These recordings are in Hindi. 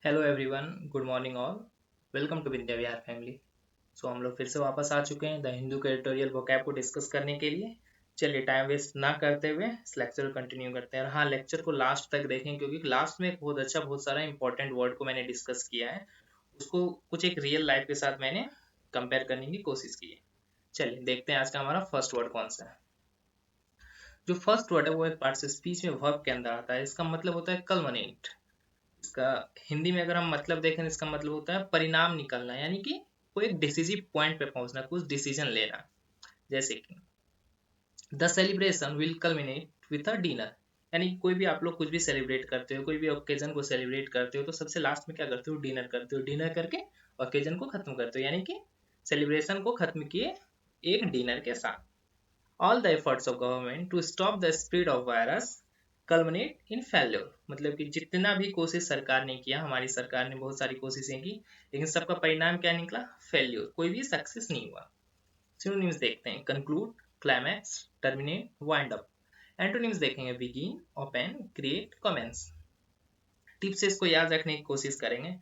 Hello everyone, good morning all. Welcome to Vidya Vihar family. हम लोग फिर से वापस आ चुके हैं द हिंदू के एडिटोरियल वोकैब को डिस्कस करने के लिए। चलिए टाइम वेस्ट ना करते हुए इस लेक्चर को कंटिन्यू करते हैं। और हाँ, लेक्चर को लास्ट तक देखें क्योंकि लास्ट में एक बहुत सारा इंपॉर्टेंट वर्ड को मैंने डिस्कस किया है। उसको कुछ एक रियल लाइफ के साथ मैंने कंपेयर करने की कोशिश की है। चलिए देखते हैं आज का हमारा फर्स्ट वर्ड कौन सा है। जो फर्स्ट वर्ड है वो एक पार्ट से स्पीच में वर्ब के अंदर आता है। इसका मतलब होता है कल्मनेट। इसका हिंदी में अगर हम मतलब देखें, इसका मतलब होता है परिणाम निकलना, यानी कि कोई एक डिसिसिव पॉइंट पे पहुंचना, कुछ डिसीजन लेना। जैसे कि the celebration will culminate with a dinner, यानी कोई भी आप लोग कुछ भी सेलिब्रेट करते हो, कोई भी ओकेजन को सेलिब्रेट करते हो, तो सबसे लास्ट में क्या करते हो? डिनर करते हो। डिनर करके ओकेजन को खत्म करते हो, यानी कि सेलिब्रेशन को खत्म किए एक डिनर के साथ। All the efforts of government to stop the spread of virus culminate in failure, मतलब कि जितना भी कोशिश सरकार ने किया, हमारी सरकार ने बहुत सारी कोशिशें की, लेकिन सबका परिणाम क्या निकला? फेल्योर, कोई भी सक्सेस नहीं हुआ। सिनोनिम्स देखते हैं। Conclude, climax, terminate, wind up. Antonyms देखेंगे। Begin, open, create, commence. Tips से इसको याद रखने की कोशिश करेंगे।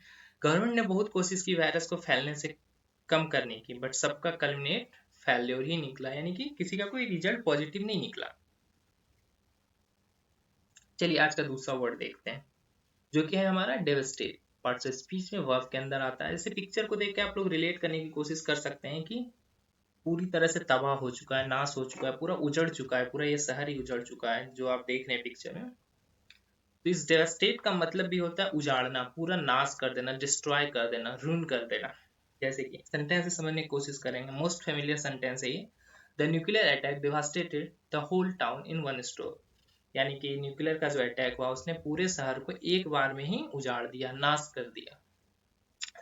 गवर्नमेंट ने बहुत कोशिश की वायरस को फैलने से कम करने की, बट सबका कल्मिनेट फेल्योर ही निकला, यानी कि किसी का कोई रिजल्ट पॉजिटिव नहीं निकला। चलिए आज का दूसरा वर्ड देखते हैं, जो कि है हमारा डेवस्टेट। पार्ट ऑफ स्पीच में वर्ब के अंदर आता है। जैसे पिक्चर को देख के आप लोग रिलेट करने की कोशिश कर सकते हैं कि पूरी तरह से तबाह हो चुका है, नाश हो चुका है, पूरा उजड़ चुका है, पूरा ये शहर ही उजड़ चुका है जो आप देख रहे हैं पिक्चर में। तो इस डेवस्टेट का मतलब भी होता है उजाड़ना, पूरा नाश कर देना, डिस्ट्रॉय कर देना, रून कर देना। जैसे कि सेंटेंस से समझने की कोशिश करेंगे। मोस्ट फेमिलियर सेंटेंस है ये। The nuclear attack devastated the whole town in one stroke, यानी कि न्यूक्लियर का जो अटैक हुआ उसने पूरे शहर को एक बार में ही उजाड़ दिया, नाश कर दिया।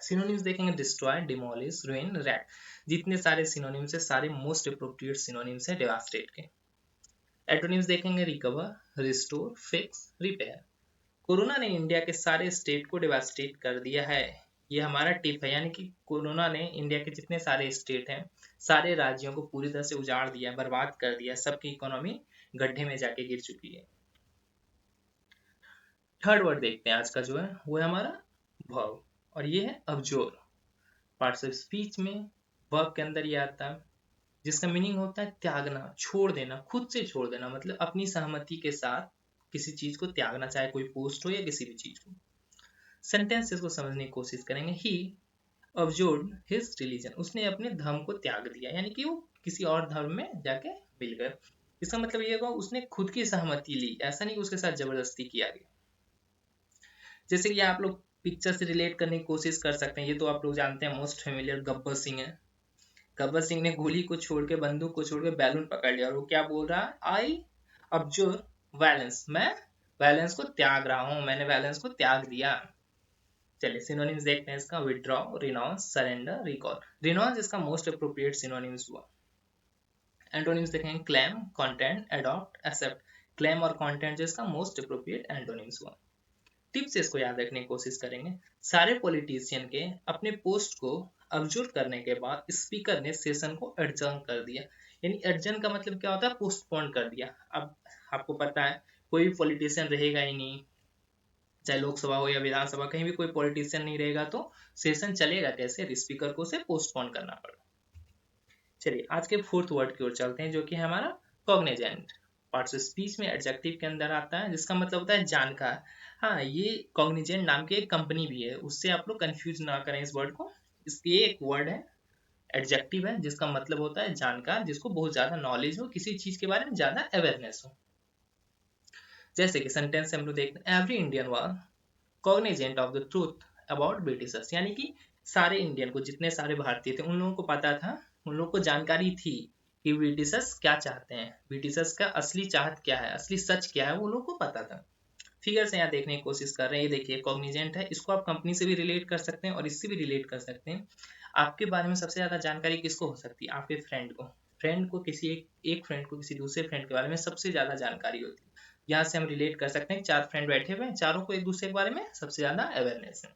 सिनोनिम्स देखेंगे। Destroy, demolish, ruin, rack. जितने सारे सिनोनिम्स है, सारे मोस्ट अप्रोप्रिएट सिनोनिम्स है डेवास्टेट के। एटोनिम्स देखेंगे। Recover, restore, fix, repair. Corona ने इंडिया के सारे स्टेट को डिवास्टेट कर दिया है। ये हमारा टिप है, यानी कि कोरोना ने इंडिया के जितने सारे स्टेट हैं, सारे राज्यों को पूरी तरह से उजाड़ दिया, बर्बाद कर दिया, सबकी इकोनॉमी गड्ढे में जाके गिर चुकी है। थर्ड वर्ड देखते हैं आज का, जो है वो है हमारा वर्ब, और ये है अबजोर। पार्ट्स ऑफ स्पीच में वर्ब के अंदर ये आता है, जिसका मीनिंग होता है त्यागना, छोड़ देना, खुद से छोड़ देना, मतलब अपनी सहमति के साथ किसी चीज को त्यागना, चाहे कोई पोस्ट हो या किसी भी चीज को। सेंटेंसेस को समझने की कोशिश करेंगे। ही अब्जोर्ड हिज रिलीजन, उसने अपने धर्म को त्याग दिया, यानी कि वो किसी और धर्म में जाके मिल गए। इसका मतलब ये होगा उसने खुद की सहमति ली, ऐसा नहीं कि उसके साथ जबरदस्ती किया गया। जैसे कि आप लोग पिक्चर से रिलेट करने की कोशिश कर सकते हैं। ये तो आप लोग जानते हैं, मोस्ट फेमिलियर गब्बर सिंह है। गब्बर सिंह ने गोली को छोड़ के, बंदूक को छोड़ के बैलून पकड़ लिया, और वो क्या बोल रहा है? आई अब्जोर वायलेंस, मैं वायलेंस को त्याग रहा हूं, मैंने वायलेंस को त्याग दिया। चलिए सिनोनिम्स देखते हैं इसका। Withdraw, renounce, surrender, recall. Renounce इसका मोस्ट अप्रोप्रिएट सिनोनिम्स हुआ। एंटोनिम्स देखेंगे। Claim, content, adopt, accept. Claim और कंटेंट जो इसका मोस्ट अप्रोप्रिएट एंटोनिम्स हुआ। टिप्स से इसको याद रखने की कोशिश करेंगे। सारे पॉलिटिशियन के अपने पोस्ट को अब्जोर करने के बाद स्पीकर ने सेशन को एडजर्न कर दिया, यानी एडजर्न का मतलब क्या होता है? पोस्टपोन कर दिया। अब आपको पता है कोई भी पॉलिटिशियन रहेगा ही नहीं, चाहे लोकसभा हो या विधानसभा, कहीं भी कोई पॉलिटिशियन नहीं रहेगा तो सेशन चलेगा कैसे? स्पीकर को उसे पोस्टपोन करना पड़ा। चलिए आज के फोर्थ वर्ड की ओर चलते हैं, जो कि है हमारा कॉग्निजेंट। पार्ट्स ऑफ स्पीच में एडजेक्टिव के अंदर आता है, जिसका मतलब होता है जानकार। हाँ, ये कॉग्निजेंट नाम की एक कंपनी भी है, उससे आप लोग कंफ्यूज ना करें इस वर्ड को। इसके एक वर्ड है, एडजेक्टिव है, जिसका मतलब होता है जानकार, जिसको बहुत ज्यादा नॉलेज हो, किसी चीज के बारे में ज्यादा अवेयरनेस हो। जैसे कि सेंटेंस हम लोग देखते हैं। Every Indian was Cognizant of the truth about Britishers, यानी कि सारे इंडियन को, जितने सारे भारतीय थे, उन लोगों को पता था, उन लोगों को जानकारी थी कि ब्रिटिशर्स क्या चाहते हैं, ब्रिटिशर्स का असली चाहत क्या है, असली सच क्या है, वो लोगों को पता था। फिगर से यहाँ देखने की कोशिश कर रहे हैं। ये देखिए कॉग्निजेंट है, इसको आप कंपनी से भी रिलेट कर सकते हैं और इससे भी रिलेट कर सकते हैं। आपके बारे में सबसे ज्यादा जानकारी किसको हो सकती है? आपके फ्रेंड को। फ्रेंड को किसी एक फ्रेंड को किसी दूसरे फ्रेंड के बारे में सबसे ज्यादा जानकारी होती है। यहाँ से हम रिलेट कर सकते हैं, चार फ्रेंड बैठे हुए हैं, चारों को एक दूसरे के बारे में सबसे ज्यादा अवेयरनेस है।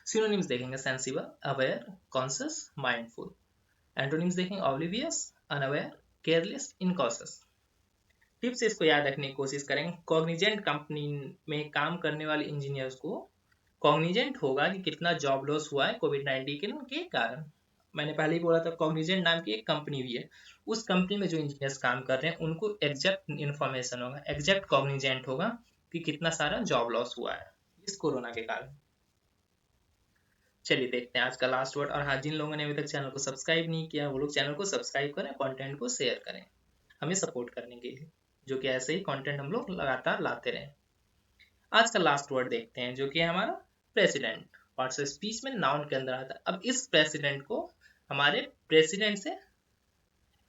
सिनोनिम्स देखेंगे। Sensible, aware, conscious, mindful. Antonyms देखेंगे। Oblivious, unaware, careless, incautious. Tips से इसको याद रखने की कोशिश करेंगे। कॉग्निजेंट कंपनी में काम करने वाले इंजीनियर्स को कॉग्निजेंट होगा कि कितना जॉब लॉस हुआ है कोविड-19 के कारण। मैंने पहले ही बोला था कॉग्निजेंट नाम की एक कंपनी भी है, उस कंपनी में जो इंजीनियर्स काम कर रहे हैं उनको एग्जैक्ट इन्फॉर्मेशन होगा, एग्जैक्ट कॉग्निजेंट होगा कि कितना सारा जॉब लॉस हुआ है इस कोरोना के कारण। चलिए देखते हैं आज का लास्ट वर्ड। और हाँ, जिन लोगों ने अभी तक चैनल को सब्सक्राइब नहीं किया वो लोग चैनल को सब्सक्राइब करें, कंटेंट को शेयर करें हमें सपोर्ट करने के लिए, जो कि ऐसे ही कंटेंट हम लोग लगातार लाते रहें। आज का लास्ट वर्ड देखते हैं जो कि है हमारा प्रेसिडेंट। पार्ट्स ऑफ स्पीच में नाउन के अंदर आता है। अब इस प्रेसिडेंट को हमारे प्रेसिडेंट से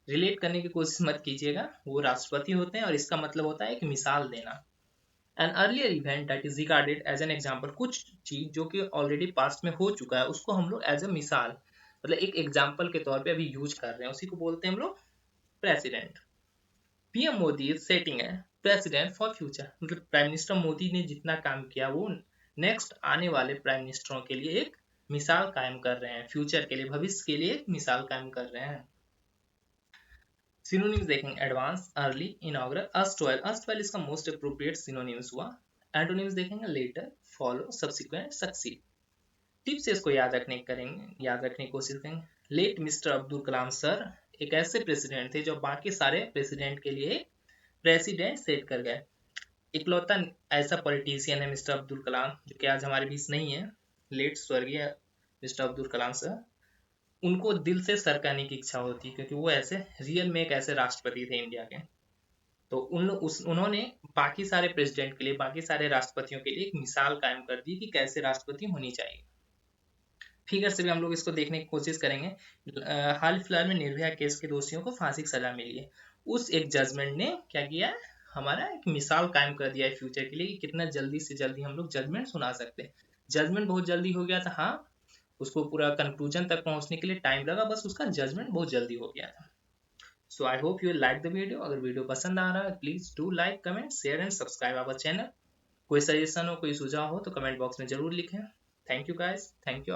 रिलेट करने की कोशिश मत कीजिएगा, वो राष्ट्रपति होते हैं और इसका मतलब होता है एक मिसाल देना। An earlier event that is regarded as an example, कुछ चीज जो कि ऑलरेडी पास्ट में हो चुका है उसको हम लोग एज अ मिसाल, मतलब एक एग्जाम्पल के तौर पे अभी यूज कर रहे हैं, उसी को बोलते हैं हम लोग president. PM Modi is setting है प्रेसिडेंट फॉर फ्यूचर, मतलब प्राइम मिनिस्टर मोदी ने जितना काम किया वो नेक्स्ट आने वाले प्राइम मिनिस्टरों के लिए एक मिसाल कायम कर रहे हैं, फ्यूचर के लिए, भविष्य के लिए एक मिसाल कायम कर रहे हैं। सिनोनिम्स देखेंगे एडवांस, अर्ली, इनॉग्रल, अर्स्टवाइल इसका मोस्ट अप्रोप्रिएट सिनोनिम्स हुआ। एंटोनिम्स देखेंगे later, follow, subsequent, succeed. Tips इसको याद रखने की कोशिश करेंगे। Late mister Abdul Kalam sir एक ऐसे प्रेसिडेंट थे जो बाकी सारे प्रेसिडेंट के लिए प्रेसिडेंट सेट कर गए। इकलौता ऐसा पॉलिटिशियन है मिस्टर अब्दुल कलाम जो कि आज हमारे बीच नहीं है, लेट स्वर्गीय मिस्टर अब्दुल कलाम सर। उनको दिल से सर कहने की इच्छा होती है क्योंकि वो ऐसे रियल में एक ऐसे राष्ट्रपति थे इंडिया के। तो उन्होंने बाकी सारे प्रेसिडेंट के लिए, बाकी सारे राष्ट्रपतियों के लिए एक मिसाल कायम कर दी कि कैसे राष्ट्रपति होनी चाहिए। फिगर से भी हम लोग इसको देखने की कोशिश करेंगे। हाल फिलहाल में निर्भया केस के दोषियों को फांसी की सजा मिली है, उस एक जजमेंट ने क्या किया है, हमारा एक मिसाल कायम कर दिया है फ्यूचर के लिए कि कितना जल्दी से जल्दी हम लोग जजमेंट सुना सकते हैं। जजमेंट बहुत जल्दी हो गया था, हाँ, उसको पूरा कंक्लूजन तक पहुंचने के लिए टाइम लगा, बस उसका जजमेंट बहुत जल्दी हो गया था। So I hope you like the video. अगर वीडियो पसंद आ रहा है please do like, comment, share and subscribe our channel. कोई सजेशन हो, कोई सुझाव हो तो कमेंट बॉक्स में जरूर लिखें। Thank you guys, thank you.